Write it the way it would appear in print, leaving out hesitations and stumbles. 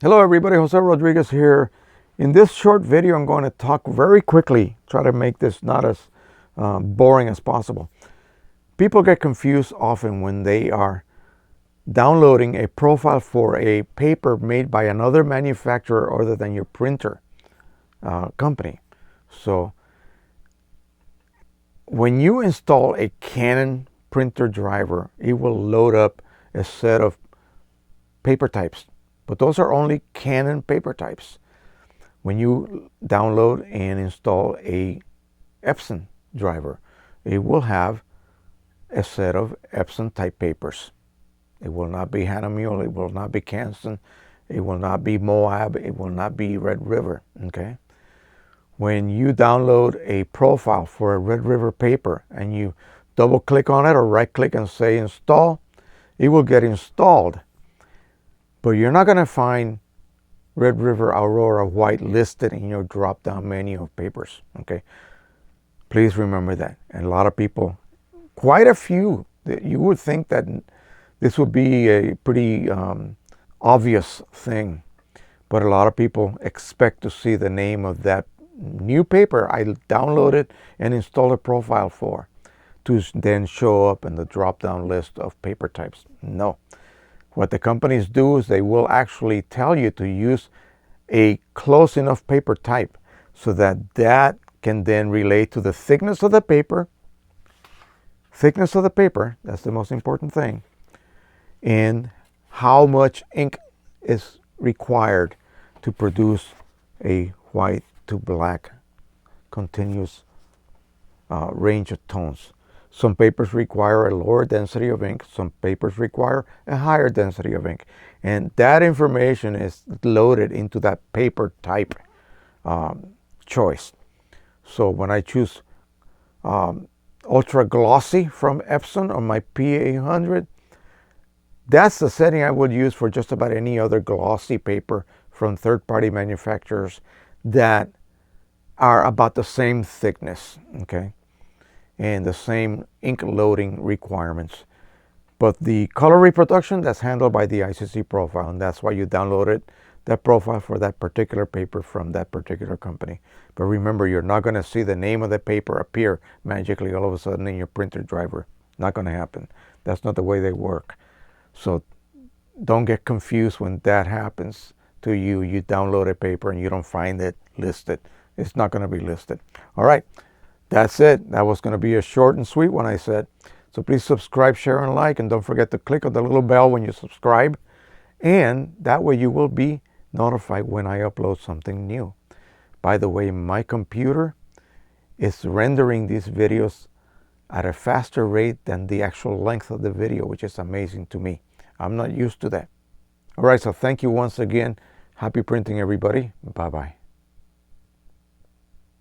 Hello everybody, Jose Rodriguez here. In this short video, I'm going to talk very quickly, try to make this not as boring as possible. People get confused often when they are downloading a profile for a paper made by another manufacturer other than your printer company. So when you install a Canon printer driver, it will load up a set of paper types, but those are only Canon paper types. When you download and install a Epson driver, it will have a set of Epson type papers. It will not be Hahnemuhle, it will not be Canson, it will not be Moab, it will not be Red River, okay? When you download a profile for a Red River paper and you double click on it or right click and say install, it will get installed. But you're not going to find Red River Aurora White listed in your drop down menu of papers, okay? Please remember that. And a lot of people, quite a few, you would think that this would be a pretty obvious thing, but a lot of people expect to see the name of that new paper I downloaded and installed a profile for to then show up in the drop down list of paper types. No. What the companies do is they will actually tell you to use a close enough paper type so that that can then relate to the thickness of the paper. Thickness of the paper, that's the most important thing, and how much ink is required to produce a white to black continuous range of tones. Some papers require a lower density of ink. Some papers require a higher density of ink. And that information is loaded into that paper type choice. So when I choose ultra glossy from Epson on my P800, that's the setting I would use for just about any other glossy paper from third-party manufacturers that are about the same thickness, okay, and the same ink loading requirements. But the color reproduction, that's handled by the ICC profile, and that's why you downloaded that profile for that particular paper from that particular company. But remember, you're not going to see the name of the paper appear magically all of a sudden in your printer driver. Not going to happen. That's not the way they work. So don't get confused when that happens to you. You download a paper and you don't find it listed. It's not going to be listed. All right. That's it. That was going to be a short and sweet one, I said. So please subscribe, share, and like. And don't forget to click on the little bell when you subscribe. And that way you will be notified when I upload something new. By the way, my computer is rendering these videos at a faster rate than the actual length of the video, which is amazing to me. I'm not used to that. All right, so thank you once again. Happy printing, everybody. Bye-bye.